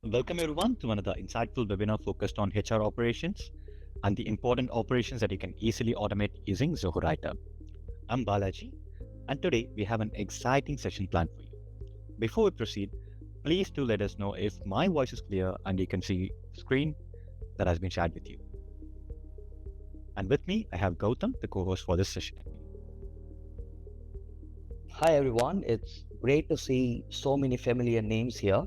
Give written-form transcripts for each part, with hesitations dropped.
Welcome everyone to another insightful webinar focused on HR operations and the important operations that you can easily automate using Zoho Writer. I'm Balaji, and today we have an exciting session planned for you. Before we proceed, please do let us know if my voice is clear and you can see the screen that has been shared with you. And with me, I have Gautam, the co-host for this session. Hi everyone, it's great to see so many familiar names here.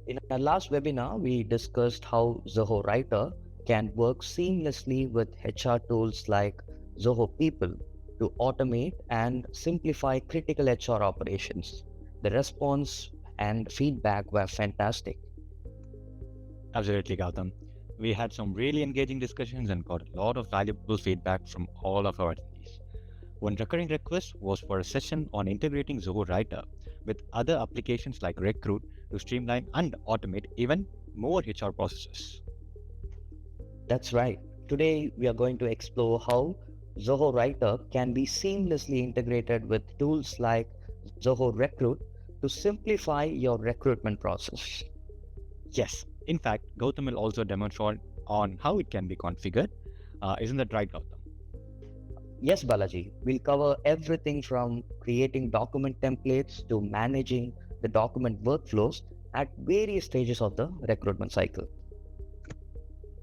In our last webinar, we discussed how Zoho Writer can work seamlessly with HR tools like Zoho People to automate and simplify critical HR operations. The response and feedback were fantastic. Absolutely, Gautam. We had some really engaging discussions and got a lot of valuable feedback from all of our attendees. One recurring request was for a session on integrating Zoho Writer with other applications like Recruit to streamline and automate even more HR processes. That's right. Today, we are going to explore how Zoho Writer can be seamlessly integrated with tools like Zoho Recruit to simplify your recruitment process. Yes, in fact, Gautam will also demonstrate on how it can be configured. Isn't that right, Gautam? Yes, Balaji, we'll cover everything from creating document templates to managing the document workflows at various stages of the recruitment cycle.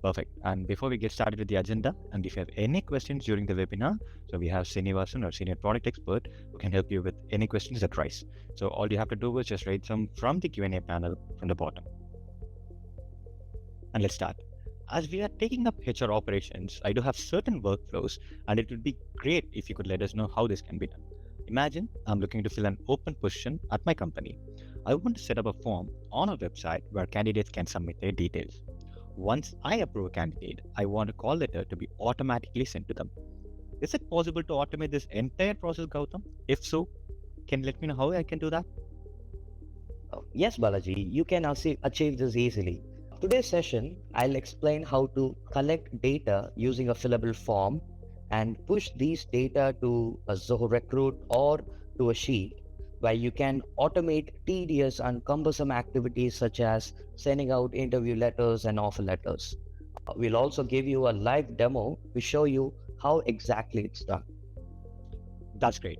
Perfect. And before we get started with the agenda, and if you have any questions during the webinar, so we have Srinivasan, our senior product expert, who can help you with any questions that rise. So all you have to do is just raise them from the Q&A panel from the bottom. And let's start. As we are taking up HR operations, I do have certain workflows, and it would be great if you could let us know how this can be done. Imagine I'm looking to fill an open position at my company. I want to set up a form on a website where candidates can submit their details. Once I approve a candidate, I want a call letter to be automatically sent to them. Is it possible to automate this entire process, Gautam? If so, can you let me know how I can do that? Yes, Balaji, you can achieve this easily. Today's session, I'll explain how to collect data using a fillable form and push these data to a Zoho Recruit or to a sheet where you can automate tedious and cumbersome activities such as sending out interview letters and offer letters. We'll also give you a live demo to show you how exactly it's done. That's great.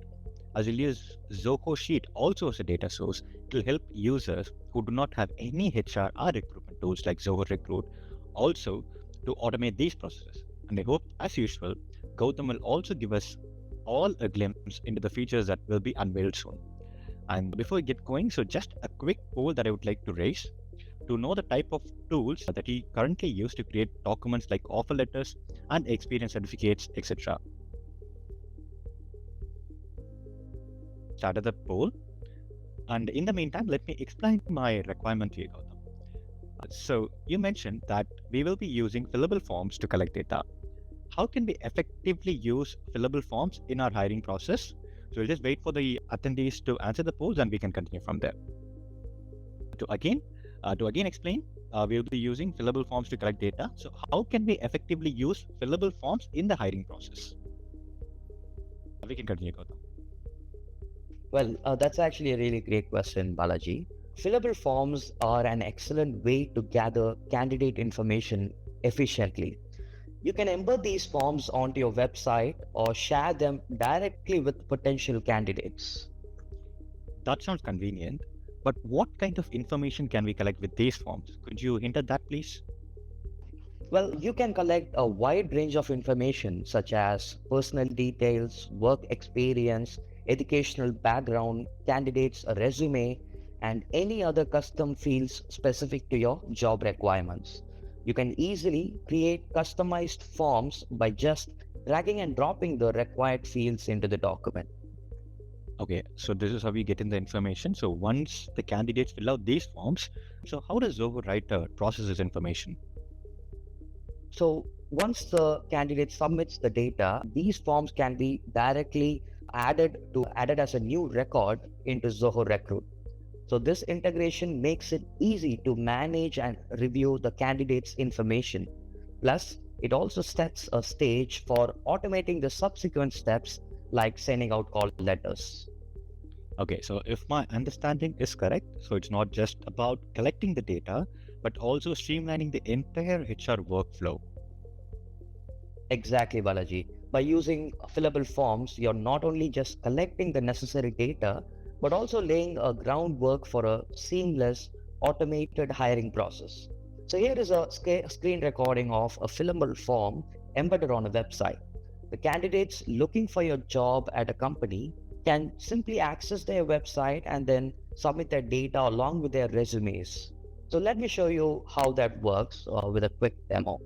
As we'll use Zoho Sheet also as a data source, it will help users who do not have any HR or recruitment tools like Zoho Recruit also to automate these processes. And I hope, as usual, Gautam will also give us all a glimpse into the features that will be unveiled soon. And before we get going, so just a quick poll that I would like to raise to know the type of tools that he currently uses to create documents like offer letters and experience certificates, etc. Started the poll, and in the meantime, let me explain my requirement to you, Gautam. So you mentioned that we will be using fillable forms to collect data. How can we effectively use fillable forms in our hiring process? So we'll just wait for the attendees to answer the polls and we can continue from there. To again explain, we'll be using fillable forms to collect data. So how can we effectively use fillable forms in the hiring process? We can continue, Gautam. Well, that's actually a really great question, Balaji. Fillable forms are an excellent way to gather candidate information efficiently. You can embed these forms onto your website or share them directly with potential candidates. That sounds convenient, but what kind of information can we collect with these forms? Could you hint at that, please? Well, you can collect a wide range of information such as personal details, work experience, educational background, candidates' resume, and any other custom fields specific to your job requirements. You can easily create customized forms by just dragging and dropping the required fields into the document. Okay, so this is how we get in the information. So once the candidates fill out these forms, so how does Zoho Writer process this information? So once the candidate submits the data, these forms can be directly added as a new record into Zoho Recruit. So this integration makes it easy to manage and review the candidate's information. Plus, it also sets a stage for automating the subsequent steps like sending out call letters. Okay, so if my understanding is correct, so it's not just about collecting the data, but also streamlining the entire HR workflow. Exactly, Balaji. By using fillable forms, you're not only just collecting the necessary data, but also laying a groundwork for a seamless, automated hiring process. So here is a screen recording of a fillable form embedded on a website. The candidates looking for your job at a company can simply access their website and then submit their data along with their resumes. So let me show you how that works with a quick demo.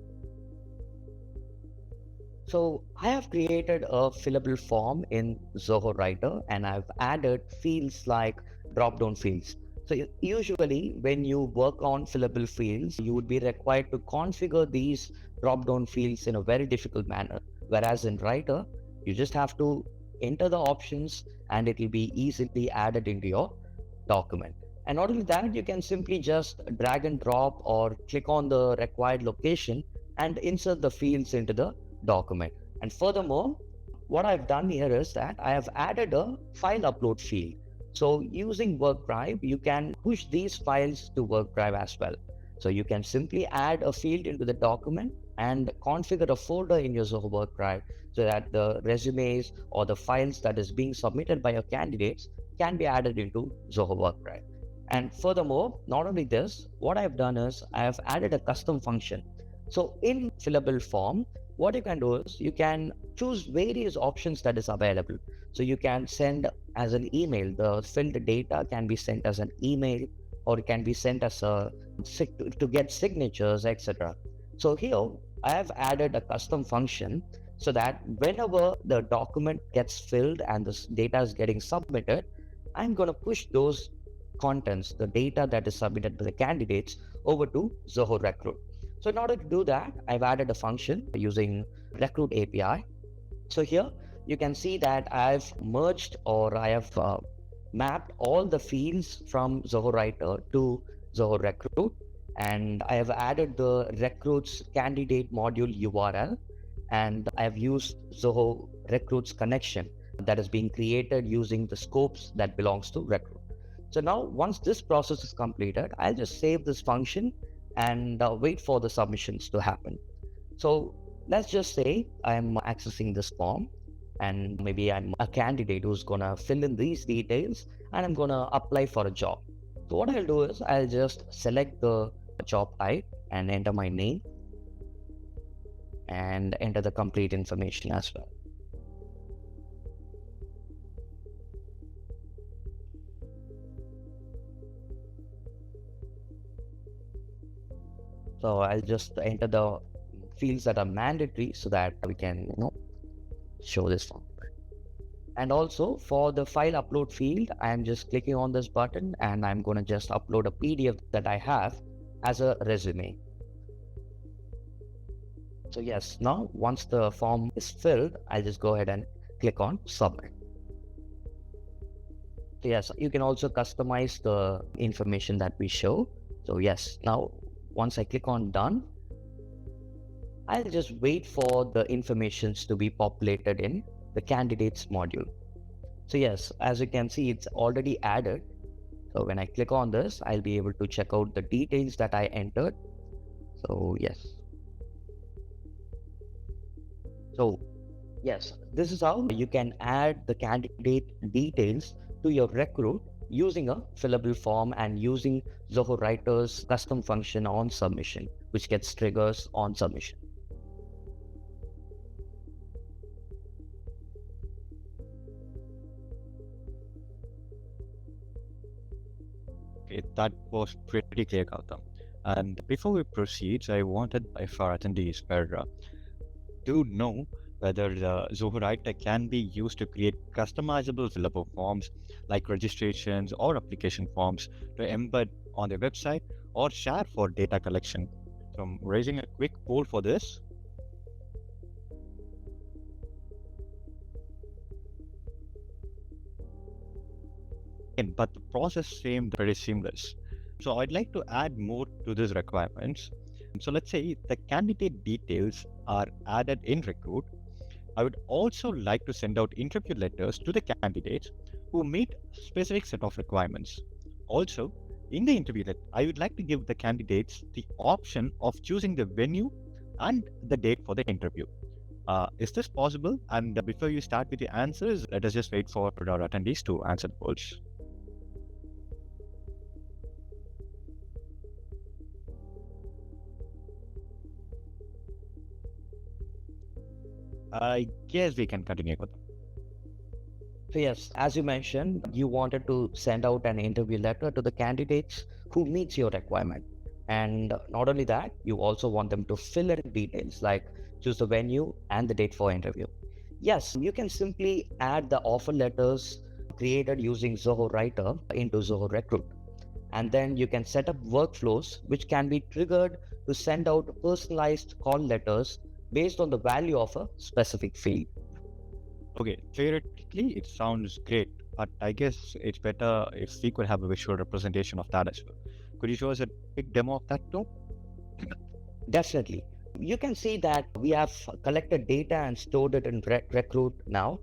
So I have created a fillable form in Zoho Writer and I've added fields like drop-down fields. So usually when you work on fillable fields, you would be required to configure these drop-down fields in a very difficult manner. Whereas in Writer, you just have to enter the options and it will be easily added into your document. And not only that, you can simply just drag and drop or click on the required location and insert the fields into the document. And furthermore, what I've done here is that I have added a file upload field. So using WorkDrive, you can push these files to WorkDrive as well. So you can simply add a field into the document and configure a folder in your Zoho WorkDrive so that the resumes or the files that is being submitted by your candidates can be added into Zoho WorkDrive. And furthermore, not only this, what I've done is I have added a custom function. So in fillable form, what you can do is you can choose various options that is available. So you can send as an email, the filled data can be sent as an email, or it can be sent as a to get signatures, etc. So here I have added a custom function so that whenever the document gets filled and this data is getting submitted, I'm going to push those contents, the data that is submitted by the candidates, over to Zoho Recruit. So in order to do that, I've added a function using Recruit API. So here you can see that I've merged or I have mapped all the fields from Zoho Writer to Zoho Recruit, and I have added the Recruit's candidate module URL, and I have used Zoho Recruit's connection that is being created using the scopes that belongs to Recruit. So now once this process is completed, I'll just save this function and wait for the submissions to happen. So let's just say I'm accessing this form and maybe I'm a candidate who's gonna fill in these details and I'm gonna apply for a job. So what I'll do is I'll just select the job type and enter my name and enter the complete information as well. So I'll just enter the fields that are mandatory so that we can, show this form. And also for the file upload field, I'm just clicking on this button and I'm going to just upload a PDF that I have as a resume. So yes, now once the form is filled, I'll just go ahead and click on submit. So yes, you can also customize the information that we show. So yes, now once I click on done, I'll just wait for the informations to be populated in the candidates module. So yes, as you can see, it's already added. So when I click on this, I'll be able to check out the details that I entered. So yes. So yes, this is how you can add the candidate details to your Recruit using a fillable form and using Zoho Writer's custom function on submission, which gets triggers on submission. Okay, that was pretty clear, Gautam. And before we proceed, I wanted if our attendees were to know whether the Zoho Writer can be used to create customizable fillable forms like registrations or application forms to embed on their website or share for data collection. So I'm raising a quick poll for this. But the process seemed pretty seamless. So I'd like to add more to these requirements. So let's say the candidate details are added in Recruit. I would also like to send out interview letters to the candidates who meet specific set of requirements. Also, In the interview, that I would like to give the candidates the option of choosing the venue and the date for the interview. Is this possible? And before you start with the answers, let us just wait for our attendees to answer the polls. I guess we can continue with them. So yes, as you mentioned, you wanted to send out an interview letter to the candidates who meets your requirement. And not only that, you also want them to fill in details like choose the venue and the date for interview. Yes, you can simply add the offer letters created using Zoho Writer into Zoho Recruit. And then you can set up workflows which can be triggered to send out personalized call letters based on the value of a specific field. Okay, theoretically, it sounds great, but I guess it's better if we could have a visual representation of that as well. Could you show us a quick demo of that too? Definitely. You can see that we have collected data and stored it in Recruit now.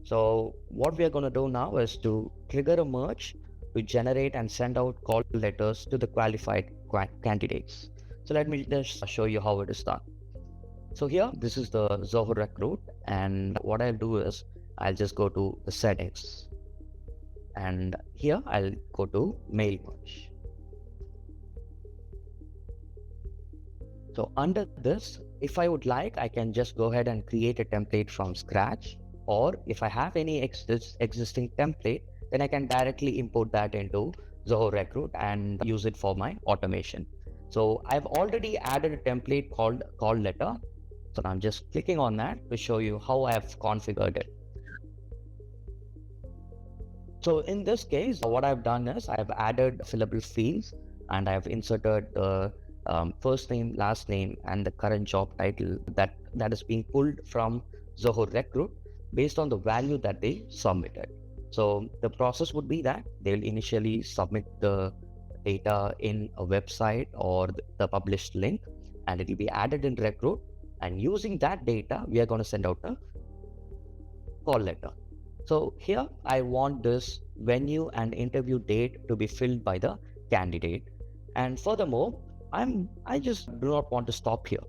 So what we are going to do now is to trigger a merge to generate and send out call letters to the qualified candidates. So let me just show you how it is done. So here, this is the Zoho Recruit, and what I'll do is I'll just go to the settings, and here I'll go to mail merge. So under this, if I would like, I can just go ahead and create a template from scratch, or if I have any existing template, then I can directly import that into Zoho Recruit and use it for my automation. So I've already added a template called call letter. So I'm just clicking on that to show you how I have configured it. So in this case, what I've done is I've added fillable fields and I've inserted the first name, last name, and the current job title that is being pulled from Zoho Recruit based on the value that they submitted. So the process would be that they'll initially submit the data in a website or the published link, and it will be added in Recruit. And using that data, we are going to send out a call letter. So here I want this venue and interview date to be filled by the candidate. And furthermore, I just do not want to stop here.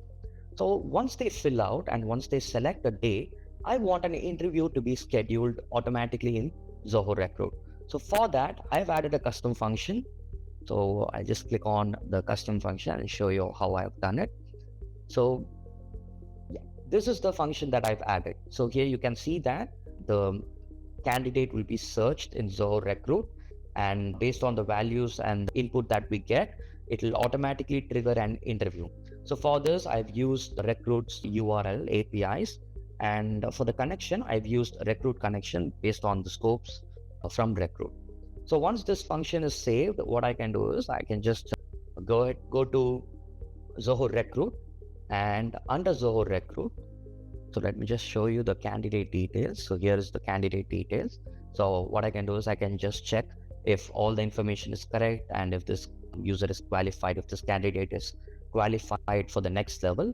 So once they fill out and once they select a day, I want an interview to be scheduled automatically in Zoho Recruit. So for that, I've added a custom function. So I just click on the custom function and show you how I've done it. So this is the function that I've added. So here you can see that the candidate will be searched in Zoho Recruit, and based on the values and the input that we get, it will automatically trigger an interview. So for this, I've used Recruit's URL APIs, and for the connection, I've used Recruit connection based on the scopes from Recruit. So once this function is saved, what I can do is I can just go to Zoho Recruit, and under Zoho Recruit, so let me just show you the candidate details. So here is the candidate details. So what I can do is I can just check if all the information is correct and if this user is qualified, if this candidate is qualified for the next level.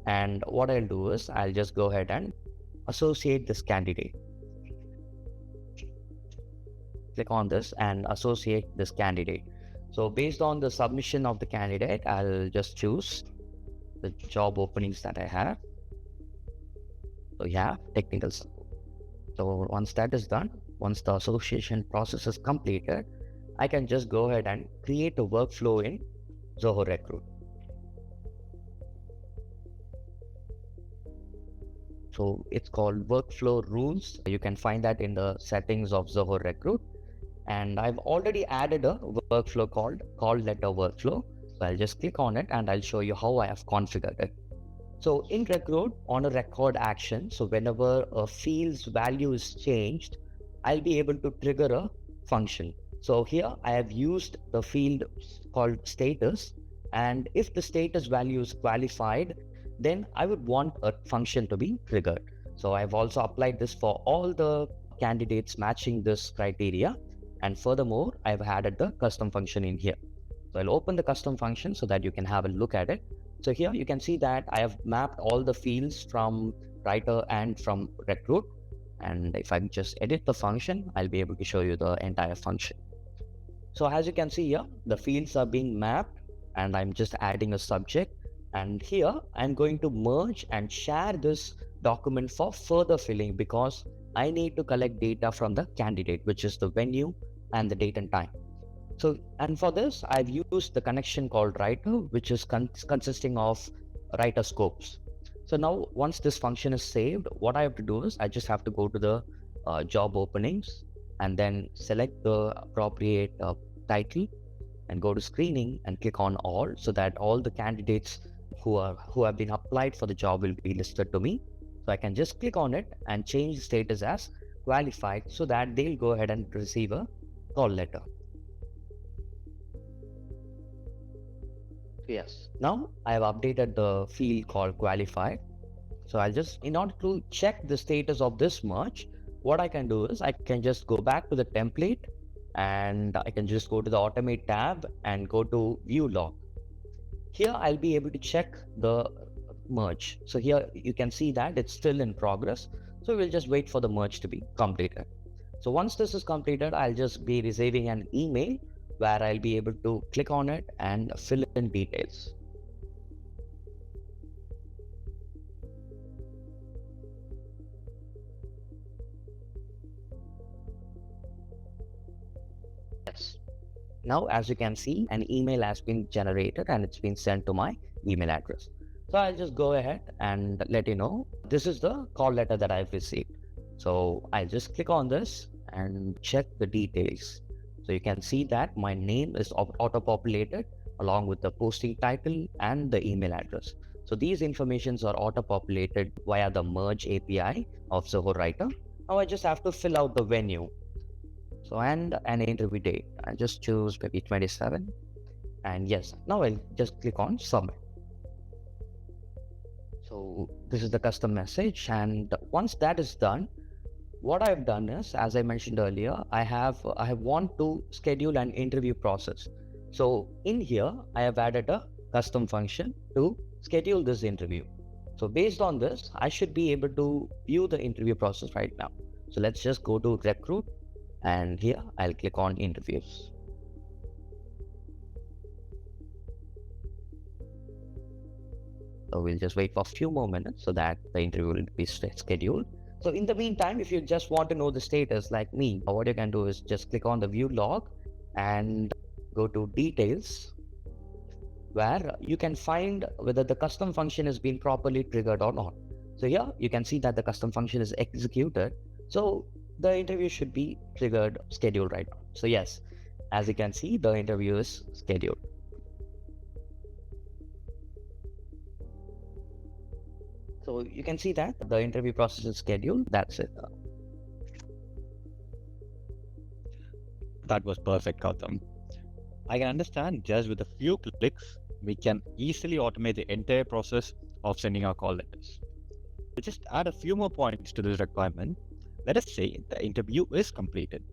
And what I'll do is I'll just go ahead and associate this candidate. Click on this and associate this candidate. So based on the submission of the candidate, I'll just choose the job openings that I have. So yeah, technical support. So once that is done, once the association process is completed, I can just go ahead and create a workflow in Zoho Recruit. So it's called workflow rules. You can find that in the settings of Zoho Recruit. And I've already added a workflow called call letter workflow. So I'll just click on it and I'll show you how I have configured it. So in Recruit, on a record action, so whenever a field's value is changed, I'll be able to trigger a function. So here I have used the field called status, and if the status value is qualified, then I would want a function to be triggered. So I've also applied this for all the candidates matching this criteria. And furthermore, I've added the custom function in here. So I'll open the custom function so that you can have a look at it. So here you can see that I have mapped all the fields from Writer and from Recruit. And if I just edit the function, I'll be able to show you the entire function. So as you can see here, the fields are being mapped and I'm just adding a subject. And here I'm going to merge and share this document for further filling because I need to collect data from the candidate, which is the venue and the date and time. So, and for this, I've used the connection called writer, which is consisting of writer scopes. So now once this function is saved, what I have to do is I just have to go to the job openings and then select the appropriate title and go to screening and click on all so that all the candidates who have been applied for the job will be listed to me. So I can just click on it and change the status as qualified so that they'll go ahead and receive a call letter. Yes, now I have updated the field called qualified. So I'll just, in order to check the status of this merge, what I can do is I can just go back to the template and I can just go to the automate tab and go to view log. Here I'll be able to check the merge. So here you can see that it's still in progress. So we'll just wait for the merge to be completed. So once this is completed, I'll just be receiving an email where I'll be able to click on it and fill in details. Yes. Now, as you can see, an email has been generated and it's been sent to my email address. So I'll just go ahead and let you know, this is the call letter that I've received. So I'll just click on this and check the details. So you can see that my name is auto-populated along with the posting title and the email address. So these informations are auto-populated via the merge API of Zoho Writer. Now I just have to fill out the venue. So and an interview date. I just choose maybe 27. And yes, now I'll just click on submit. So this is the custom message. And once that is done, what I've done is, as I mentioned earlier, I want to schedule an interview process. So in here, I have added a custom function to schedule this interview. So based on this, I should be able to view the interview process right now. So let's just go to recruit and here I'll click on interviews. So we'll just wait for a few more minutes so that the interview will be scheduled. So in the meantime, if you just want to know the status like me, what you can do is just click on the view log and go to details, where you can find whether the custom function has been properly triggered or not. So here you can see that the custom function is executed. So the interview should be triggered, scheduled right now. So yes, as you can see, the interview is scheduled. So you can see that the interview process is scheduled. That's it. That was perfect, Gautam. I can understand just with a few clicks, we can easily automate the entire process of sending our call letters. To just add a few more points to this requirement, let us say the interview is completed.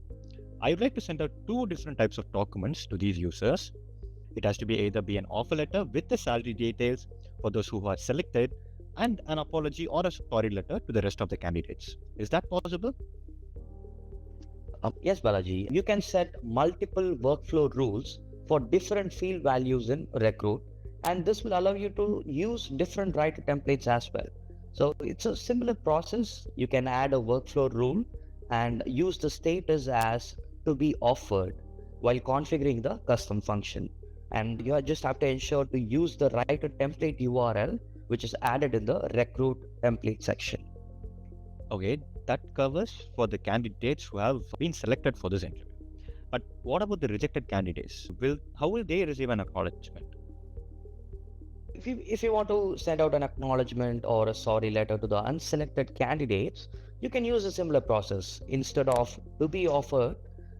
I would like to send out two different types of documents to these users. It has to be either be an offer letter with the salary details for those who are selected and an apology or a sorry letter to the rest of the candidates. Is that possible? Yes, Balaji. You can set multiple workflow rules for different field values in Recruit, and this will allow you to use different writer templates as well. So it's a similar process. You can add a workflow rule and use the status as to be offered while configuring the custom function. And you just have to ensure to use the writer template URL, which is added in the Recruit template section. Okay, that covers for the candidates who have been selected for this interview. But what about the rejected candidates? How will they receive an acknowledgement? If you want to send out an acknowledgement or a sorry letter to the unselected candidates, you can use a similar process. Instead of to be offered,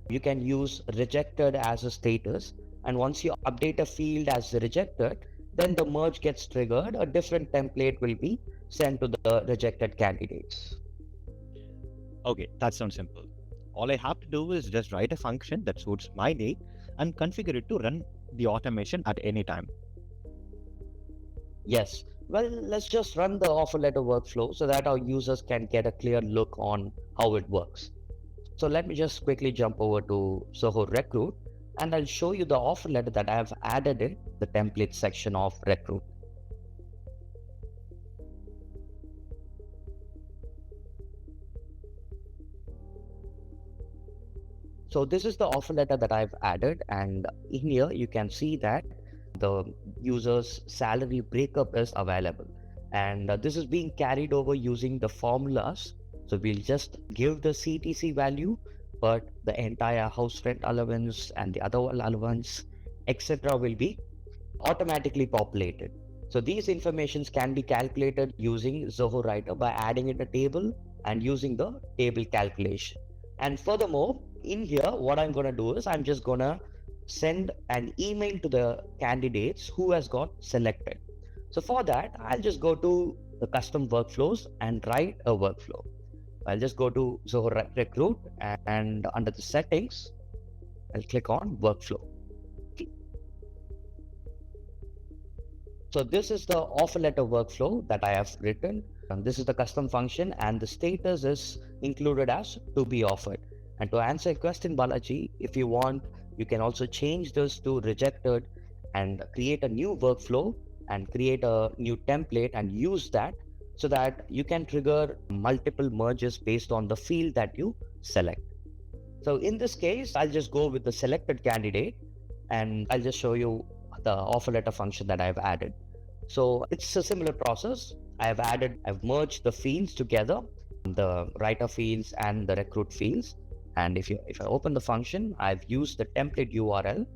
you can use rejected as a status. And once you update a field as rejected, then the merge gets triggered. A different template will be sent to the rejected candidates. Okay, that sounds simple. All I have to do is just write a function that suits my need and configure it to run the automation at any time. Yes. Well, let's just run the offer letter workflow so that our users can get a clear look on how it works. So let me just quickly jump over to Zoho Recruit and I'll show you the offer letter that I have added in the template section of Recruit. So this is the offer letter that I've added, and in here you can see that the user's salary breakup is available, and this is being carried over using the formulas. So we'll just give the CTC value, but the entire house rent allowance and the other allowance, etc., will be automatically populated. So these informations can be calculated using Zoho Writer by adding in a table and using the table calculation. And furthermore, in here, what I'm going to do is I'm just going to send an email to the candidates who has got selected. So for that, I'll just go to the custom workflows and write a workflow. I'll just go to Zoho Recruit, and under the settings, I'll click on workflow. So this is the offer letter workflow that I have written. And this is the custom function, and the status is included as to be offered. And to answer a question, Balaji, if you want, you can also change this to rejected and create a new workflow and create a new template and use that so that you can trigger multiple merges based on the field that you select. So in this case, I'll just go with the selected candidate, and I'll just show you the offer letter function that I've added. So it's a similar process. I've merged the fields together, the writer fields and the recruit fields. And if I open the function, I've used the template URL.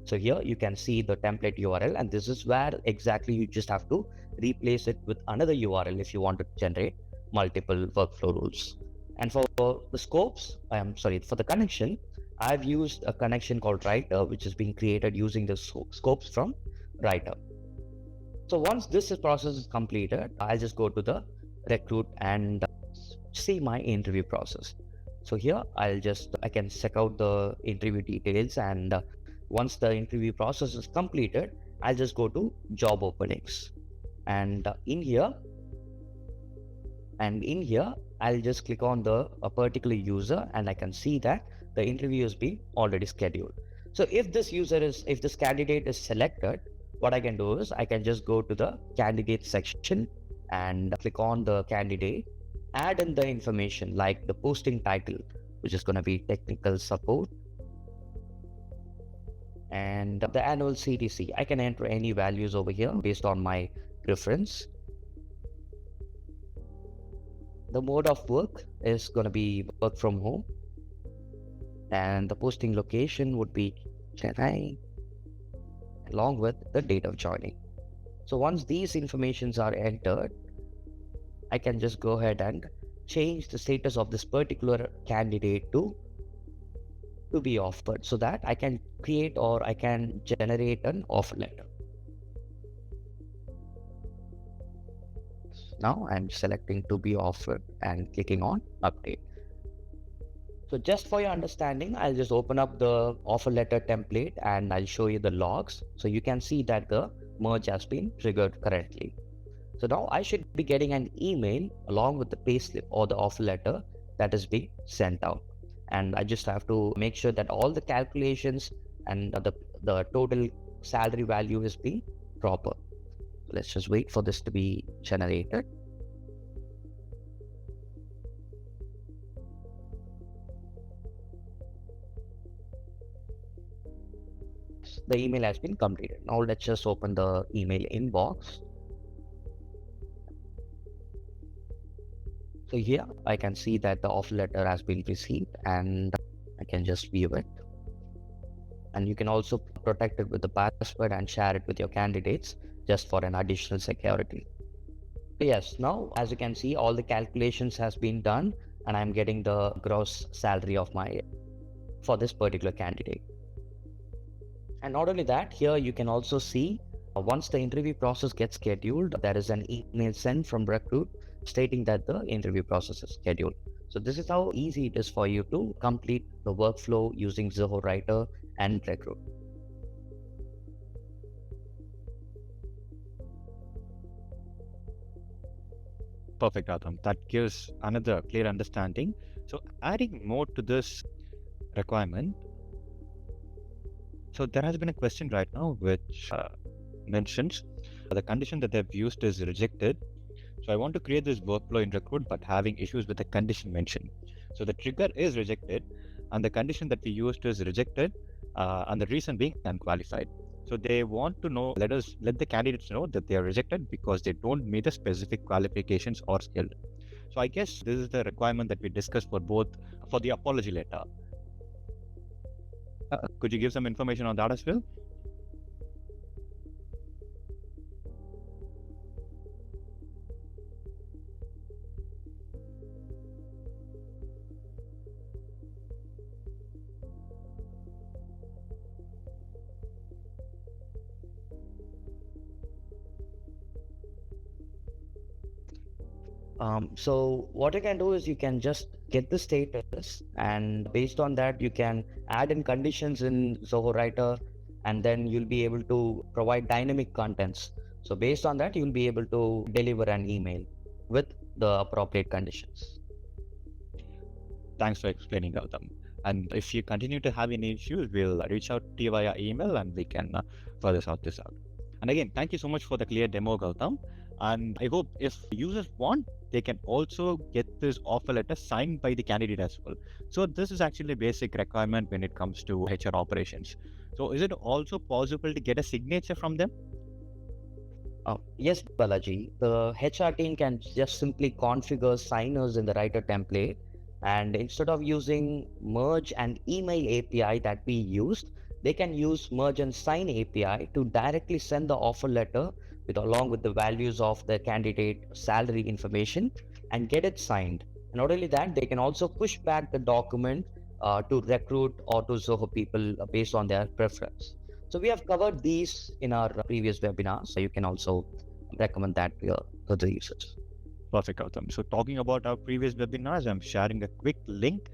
So here you can see the template URL, and this is where exactly you just have to replace it with another URL if you want to generate multiple workflow rules. And for the scopes, for the connection, I've used a connection called Writer, which is being created using the scopes from Writer. So once this process is completed, I'll just go to the Recruit and see my interview process. So here I can check out the interview details, and once the interview process is completed, I'll just go to job openings, and in here I'll just click on a particular user, and I can see that the interview has been already scheduled. So if this candidate is selected, what I can do is I can just go to the candidate section and click on the candidate, add in the information like the posting title, which is going to be technical support, and the annual CTC. I can enter any values over here based on my preference. The mode of work is going to be work from home, and the posting location would be Chennai, along with the date of joining. So once these informations are entered, I can just go ahead and change the status of this particular candidate to be offered, so that I can create or I can generate an offer letter. Now I'm selecting to be offered and clicking on update. So just for your understanding, I'll just open up the offer letter template and I'll show you the logs. So you can see that the merge has been triggered currently. So now I should be getting an email along with the payslip or the offer letter that is being sent out. And I just have to make sure that all the calculations and the total salary value is being proper. Let's just wait for this to be generated. The email has been completed. Now let's just open the email inbox. So here I can see that the offer letter has been received, and I can just view it. And you can also protect it with the password and share it with your candidates just for an additional security. Yes, now as you can see, all the calculations has been done, and I'm getting the gross salary of for this particular candidate. And not only that, here you can also see once the interview process gets scheduled, there is an email sent from Recruit stating that the interview process is scheduled. So this is how easy it is for you to complete the workflow using Zoho Writer and Recruit. Perfect, Adam. That gives another clear understanding. So adding more to this requirement, So there has been a question right now which mentions the condition that they've used is rejected. So I want to create this workflow in Recruit, but having issues with the condition mentioned. So the trigger is rejected, and the condition that we used is rejected, and the reason being unqualified. So they want to know, let the candidates know that they are rejected because they don't meet the specific qualifications or skill. So I guess this is the requirement that we discussed for both for the apology letter. Could you give some information on that as well? So what you can do is you can just get the status, and based on that, you can add in conditions in Zoho Writer, and then you'll be able to provide dynamic contents. So based on that, you'll be able to deliver an email with the appropriate conditions. Thanks for explaining, Gautam. And if you continue to have any issues, we'll reach out to you via email and we can further sort this out. And again, thank you so much for the clear demo, Gautam. And I hope if users want, they can also get this offer letter signed by the candidate as well. So this is actually a basic requirement when it comes to HR operations. So is it also possible to get a signature from them? Yes, Balaji. The HR team can just simply configure signers in the writer template. And instead of using merge and email API that we used, they can use merge and sign API to directly send the offer letter along with the values of the candidate salary information and get it signed. And not only that, they can also push back the document to Recruit or to Zoho people based on their preference. So we have covered these in our previous webinars. So you can also recommend that to the users. Perfect, Gautam. So talking about our previous webinars, I'm sharing a quick link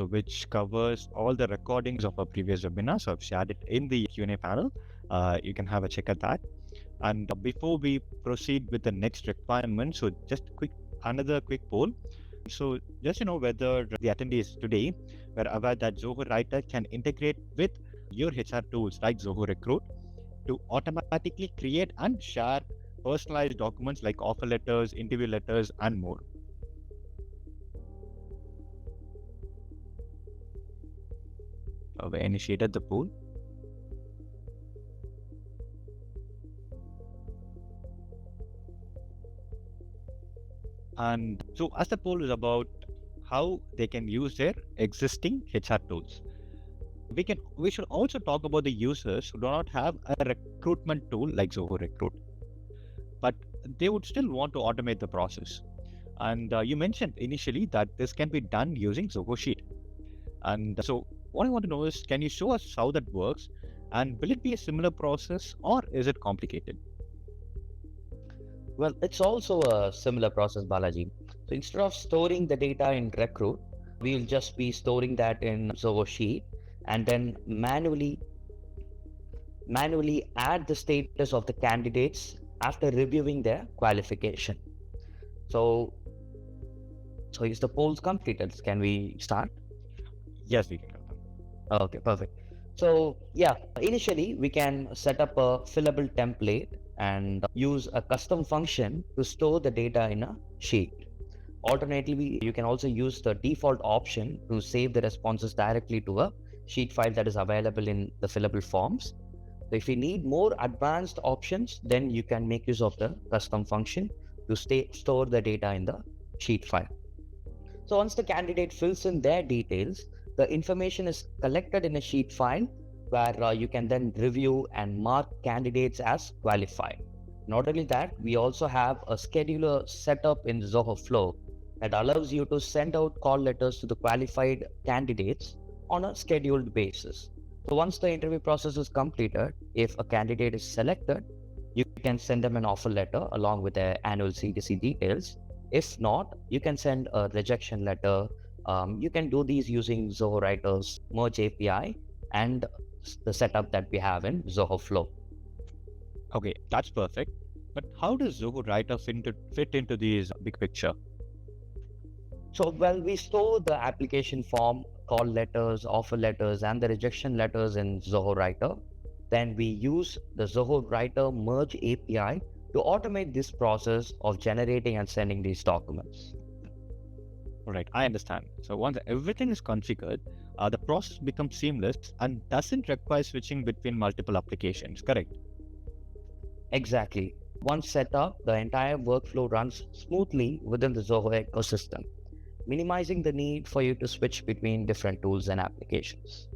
which covers all the recordings of our previous webinars. So I've shared it in the Q&A panel. You can have a check at that. And before we proceed with the next requirement, so just another quick poll. So just whether the attendees today were aware that Zoho Writer can integrate with your HR tools like Zoho Recruit to automatically create and share personalized documents like offer letters, interview letters, and more. We initiated the poll. And so as the poll is about how they can use their existing HR tools, we should also talk about the users who do not have a recruitment tool like Zoho Recruit, but they would still want to automate the process. And you mentioned initially that this can be done using Zoho Sheet. And so what I want to know is, can you show us how that works? And will it be a similar process or is it complicated? Well, it's also a similar process, Balaji. So instead of storing the data in Recruit, we'll just be storing that in Zoho Sheet and then manually add the status of the candidates after reviewing their qualification. So is the polls completed? Can we start? Yes, we can. Okay, perfect. So yeah, initially we can set up a fillable template and use a custom function to store the data in a sheet. Alternatively, you can also use the default option to save the responses directly to a sheet file that is available in the fillable forms. So if you need more advanced options, then you can make use of the custom function to store the data in the sheet file. So once the candidate fills in their details, the information is collected in a sheet file where you can then review and mark candidates as qualified. Not only that, we also have a scheduler set up in Zoho Flow that allows you to send out call letters to the qualified candidates on a scheduled basis. So once the interview process is completed, if a candidate is selected, you can send them an offer letter along with their annual CTC details. If not, you can send a rejection letter. You can do these using Zoho Writer's Merge API and the setup that we have in Zoho Flow. Okay, that's perfect. But how does Zoho Writer fit into this big picture? So, well, we store the application form call letters, offer letters, and the rejection letters in Zoho Writer. Then we use the Zoho Writer merge API to automate this process of generating and sending these documents. Right, I understand. So once everything is configured, the process becomes seamless and doesn't require switching between multiple applications, correct? Exactly. Once set up, the entire workflow runs smoothly within the Zoho ecosystem, minimizing the need for you to switch between different tools and applications.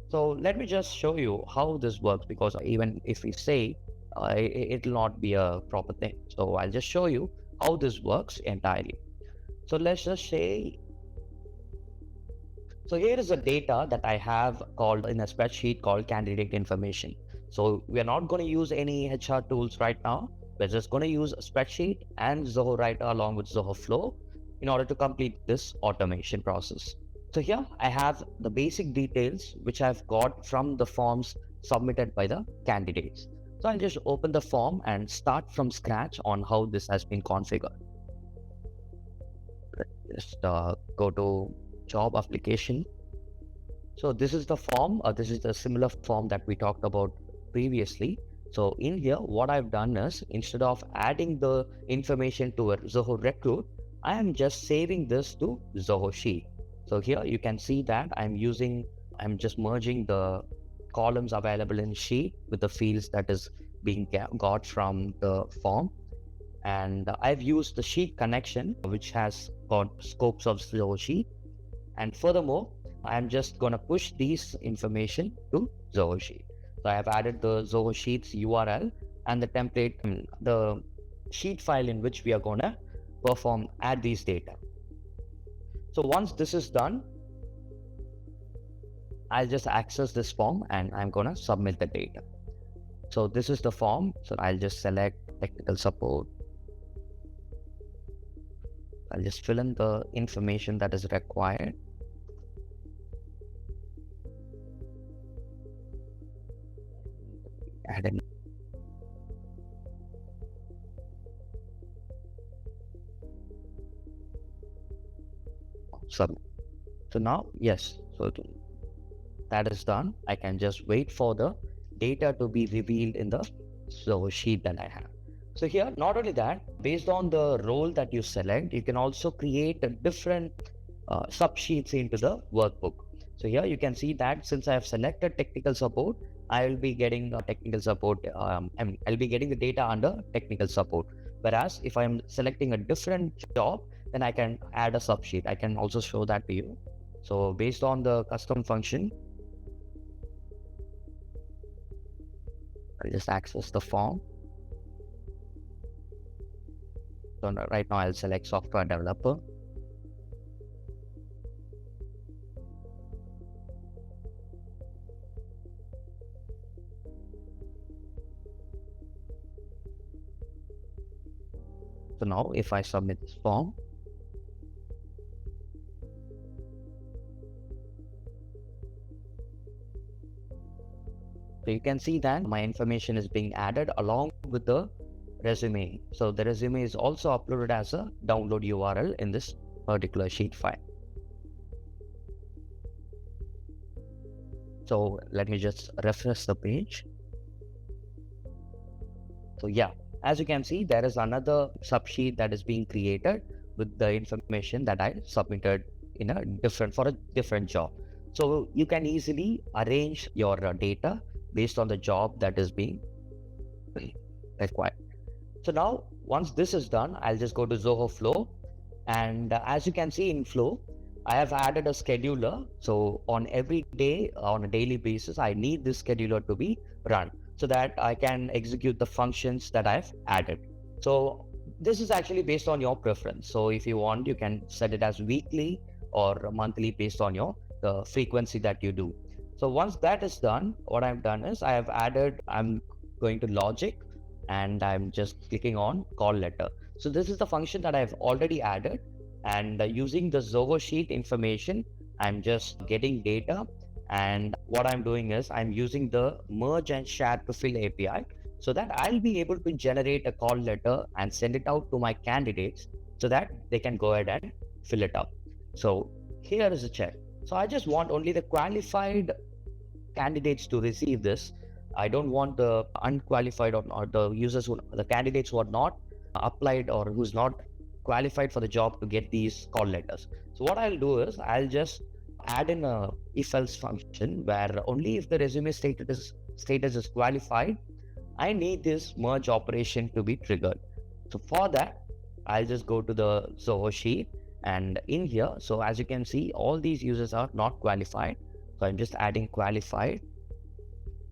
So let me just show you how this works, because even if we say it'll not be a proper thing. So I'll just show you how this works entirely. So let's just say, so here is the data that I have called in a spreadsheet called candidate information. So we're not going to use any HR tools right now. We're just going to use a spreadsheet and Zoho Writer along with Zoho Flow in order to complete this automation process. So here I have the basic details which I've got from the forms submitted by the candidates. So I'll just open the form and start from scratch on how this has been configured. Just go to job application. So this is the form, this is the similar form that we talked about previously. So in here, what I've done is, instead of adding the information to a Zoho Recruit, I am just saving this to Zoho Sheet. So here you can see that I'm just merging the columns available in Sheet with the fields that is being got from the form. And I've used the Sheet connection, which has got scopes of Zoho Sheet. And furthermore, I'm just going to push these information to Zoho Sheet. So I have added the Zoho Sheets URL and the template, the sheet file in which we are going to add these data. So once this is done, I'll just access this form and I'm going to submit the data. So this is the form. So I'll just select technical support. I'll just fill in the information that is required. Add in. Submit. So now, yes, so that is done. I can just wait for the data to be revealed in the Zoho sheet that I have. So here, not only that, based on the role that you select, you can also create a different sub-sheets into the workbook. So here you can see that since I have selected technical support, I will be getting technical support, and I'll be getting the data under technical support. Whereas if I'm selecting a different job, then I can add a sub-sheet. I can also show that to you. So based on the custom function, I'll just access the form. So right now I'll select software developer. So now if I submit this form, so you can see that my information is being added along with the resume. So the resume is also uploaded as a download URL in this particular sheet file. So let me just refresh the page. So yeah, as you can see, there is another subsheet that is being created with the information that I submitted in for a different job. So you can easily arrange your data based on the job that is being required. So now, once this is done, I'll just go to Zoho Flow. And as you can see in Flow, I have added a scheduler. So on every day, on a daily basis, I need this scheduler to be run so that I can execute the functions that I've added. So this is actually based on your preference. So if you want, you can set it as weekly or monthly based on the frequency that you do. So once that is done, what I've done is I'm going to logic and I'm just clicking on call letter. So this is the function that I've already added, and using the Zoho sheet information, I'm just getting data. And what I'm doing is I'm using the merge and share to fill API so that I'll be able to generate a call letter and send it out to my candidates so that they can go ahead and fill it up. So here is a check. So I just want only the qualified candidates to receive this. I don't want the unqualified or the users the candidates who are not applied or who's not qualified for the job to get these call letters. So what I'll do is I'll just add in a if else function where only if the resume status is qualified, I need this merge operation to be triggered. So for that, I'll just go to the Zoho sheet and in here. So as you can see, all these users are not qualified. So I'm just adding qualified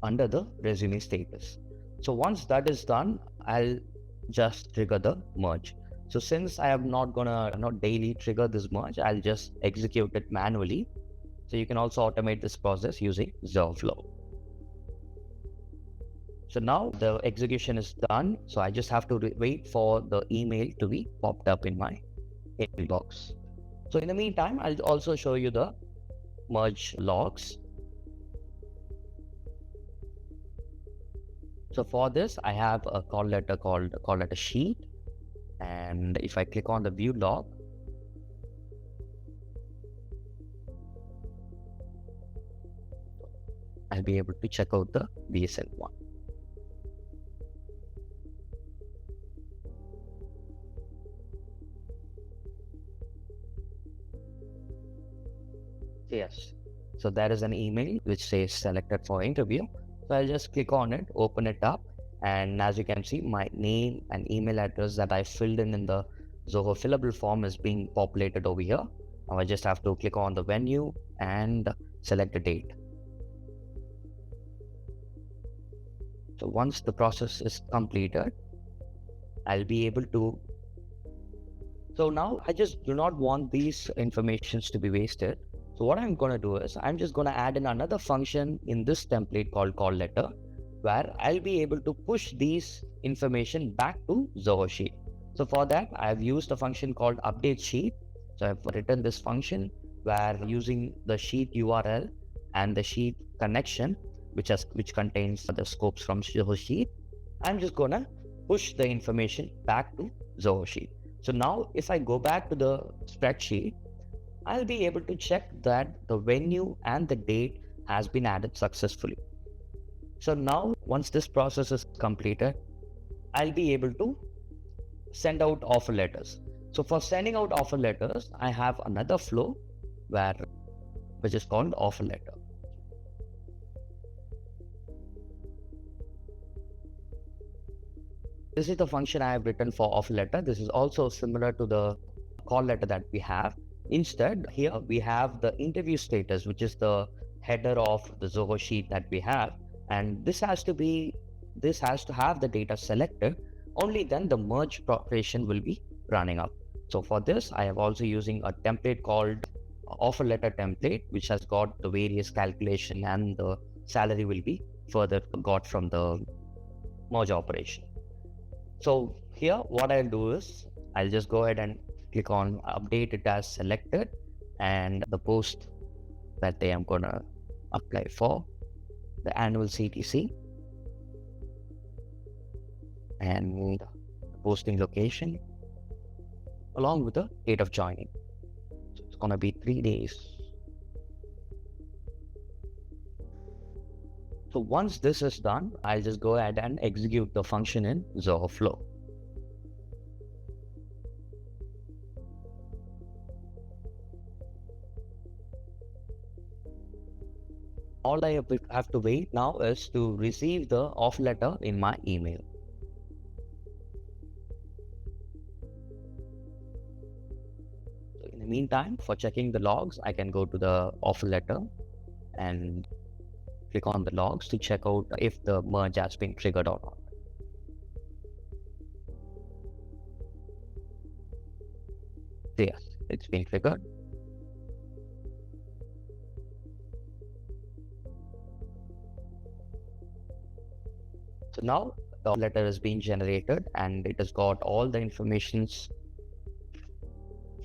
under the resume status. So once that is done, I'll just trigger the merge. So since I am not daily trigger this merge, I'll just execute it manually. So you can also automate this process using Zoho Flow. So now the execution is done. So I just have to wait for the email to be popped up in my inbox. So in the meantime, I'll also show you the merge logs. So for this, I have a call letter called call letter sheet. And if I click on the view log, I'll be able to check out the BSN one. Yes. So there is an email which says selected for interview. So I'll just click on it, open it up. And as you can see, my name and email address that I filled in the Zoho fillable form is being populated over here. Now I just have to click on the venue and select the date. So once the process is completed, I'll be able to. So now I just do not want these informations to be wasted. So what I'm going to do is I'm just going to add in another function in this template called call letter, where I'll be able to push these information back to Zoho sheet. So for that, I've used a function called update sheet. So I've written this function where using the sheet URL and the sheet connection, which contains the scopes from Zoho sheet, I'm just going to push the information back to Zoho sheet. So now if I go back to the spreadsheet, I'll be able to check that the venue and the date has been added successfully. So now once this process is completed, I'll be able to send out offer letters. So for sending out offer letters, I have another flow which is called offer letter. This is the function I have written for offer letter. This is also similar to the call letter that we have. Instead, here we have the interview status, which is the header of the Zoho sheet that we have. And this has to have the data selected. Only then the merge operation will be running up. So for this, I am also using a template called offer letter template, which has got the various calculation and the salary will be further got from the merge operation. So here, what I'll do is I'll just go ahead and click on update it as selected, and the post that I am gonna apply for the annual CTC and posting location along with the date of joining. So it's gonna be 3 days. So once this is done, I'll just go ahead and execute the function in Zoho Flow. All I have to wait now is to receive the offer letter in my email. So in the meantime, for checking the logs, I can go to the offer letter and click on the logs to check out if the merge has been triggered or not. Yes, it's been triggered. So now the letter is being generated and it has got all the informations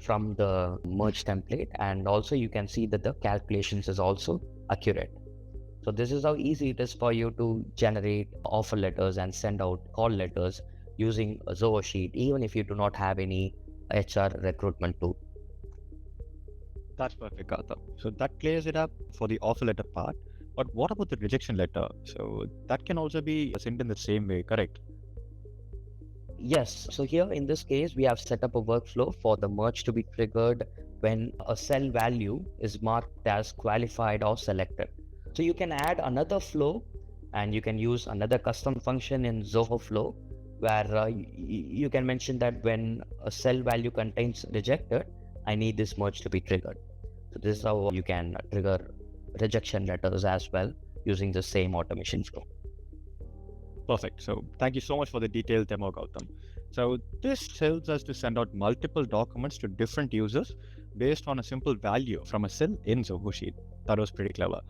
from the merge template, and also you can see that the calculations is also accurate. So this is how easy it is for you to generate offer letters and send out call letters using a Zoho sheet, even if you do not have any HR recruitment tool. That's perfect, Gautam. So that clears it up for the offer letter part. But what about the rejection letter? So that can also be sent in the same way, correct? Yes, so here in this case, we have set up a workflow for the merge to be triggered when a cell value is marked as qualified or selected. So you can add another flow and you can use another custom function in Zoho Flow where you can mention that when a cell value contains rejected, I need this merge to be triggered. So this is how you can trigger rejection letters as well using the same automation flow. Perfect. So thank you so much for the detailed demo, Gautam. So this helps us to send out multiple documents to different users based on a simple value from a cell in Zoho Sheet. That was pretty clever.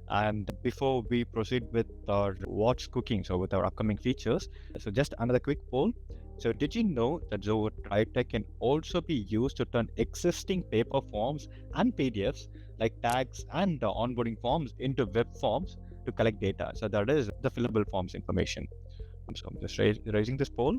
And before we proceed with our what's cooking, so with our upcoming features, so just another quick poll. So did you know that Zoho Writer can also be used to turn existing paper forms and PDFs like tags and onboarding forms into web forms to collect data? So that is the fillable forms information. So I'm just raising this poll.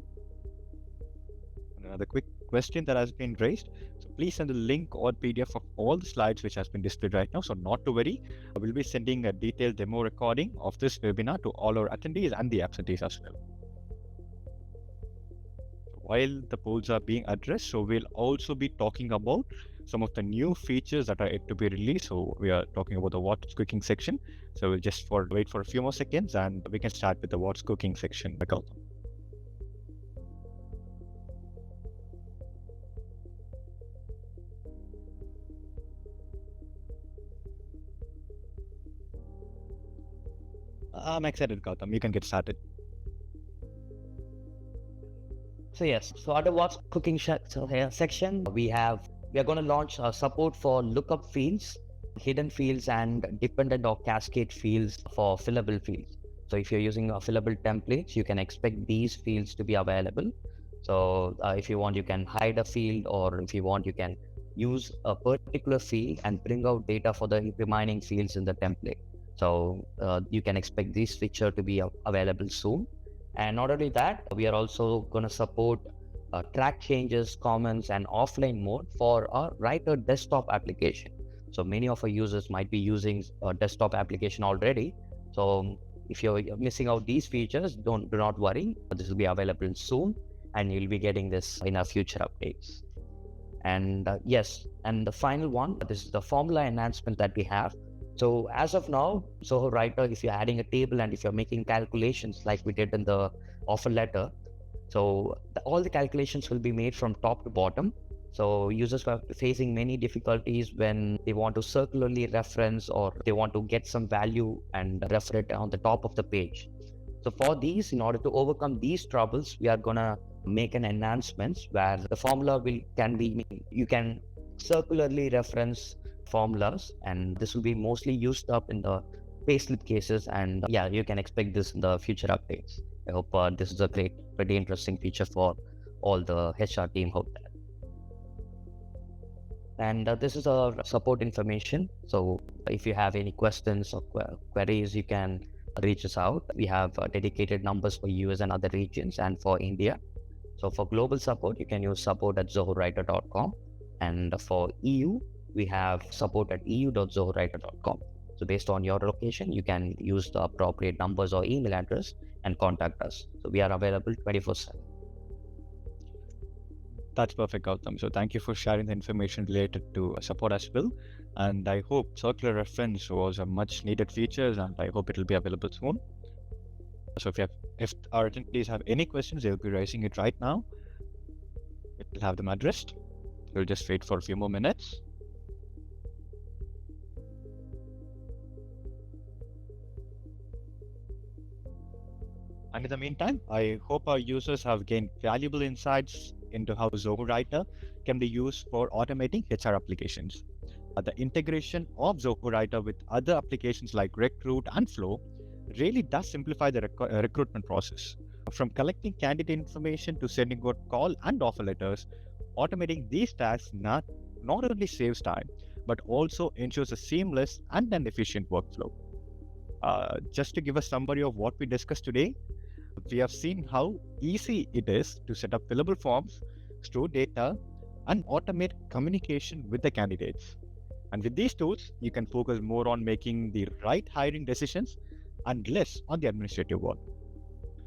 And another quick question that has been raised. So please send a link or PDF of all the slides which has been displayed right now. So not to worry, we'll be sending a detailed demo recording of this webinar to all our attendees and the absentees as well. While the polls are being addressed, so we'll also be talking about some of the new features that are yet to be released. So we are talking about the what's cooking section. So we'll just wait for a few more seconds and we can start with the what's cooking section. Gautam. I'm excited, Gautam. You can get started. So yes, so under what's cooking section, we are going to launch support for lookup fields, hidden fields, and dependent or cascade fields for fillable fields. So if you're using fillable templates, you can expect these fields to be available. So if you want, you can hide a field, or if you want, you can use a particular field and bring out data for the remaining fields in the template. So you can expect this feature to be available soon. And not only that, we are also going to support track changes, comments, and offline mode for our Writer desktop application. So many of our users might be using a desktop application already. So if you're missing out these features, do not worry. This will be available soon, and you'll be getting this in our future updates. And yes, and the final one, this is the formula enhancement that we have. So as of now, Zoho Writer, if you're adding a table and if you're making calculations like we did in the offer letter, so all the calculations will be made from top to bottom. So users are facing many difficulties when they want to circularly reference or they want to get some value and refer it on the top of the page. So for these, in order to overcome these troubles, we are gonna make an enhancement where the formula you can circularly reference formulas, and this will be mostly used up in the payslip cases. And yeah, you can expect this in the future updates. I hope this is a pretty interesting feature for all the HR team out there. And this is our support information. So if you have any questions or queries, you can reach us out. We have dedicated numbers for US and other regions and for India. So for global support, you can use support@zohowriter.com. And for EU, we have support@eu.zohowriter.com. So based on your location, you can use the appropriate numbers or email address and contact us. So we are available 24/7. That's perfect, Gautam. So thank you for sharing the information related to support as well. And I hope circular reference was a much needed feature, and I hope it will be available soon. So if our attendees have any questions, they'll be raising it right now. We'll have them addressed. We'll just wait for a few more minutes. And in the meantime, I hope our users have gained valuable insights into how Zoho Writer can be used for automating HR applications. The integration of Zoho Writer with other applications like Recruit and Flow really does simplify the recruitment process. From collecting candidate information to sending out call and offer letters, automating these tasks not only saves time, but also ensures a seamless and an efficient workflow. Just to give a summary of what we discussed today, we have seen how easy it is to set up fillable forms, store data, and automate communication with the candidates. And with these tools, you can focus more on making the right hiring decisions and less on the administrative work.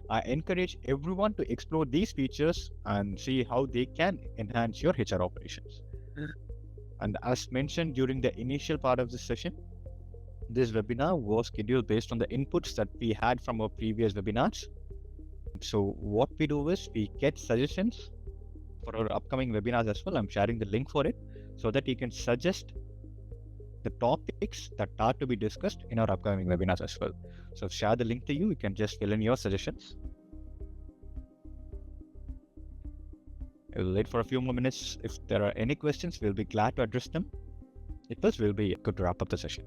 I encourage everyone to explore these features and see how they can enhance your HR operations. And as mentioned during the initial part of this session, this webinar was scheduled based on the inputs that we had from our previous webinars. So what we do is we get suggestions for our upcoming webinars as well. I'm sharing the link for it so that you can suggest the topics that are to be discussed in our upcoming webinars as well. So share the link to you. You can just fill in your suggestions. We'll wait for a few more minutes. If there are any questions, we'll be glad to address them. If this will be good to wrap up the session.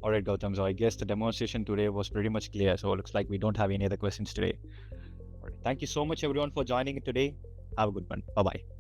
All right, Gautam. So I guess the demonstration today was pretty much clear. So it looks like we don't have any other questions today. All right. Thank you so much, everyone, for joining in today. Have a good one. Bye-bye.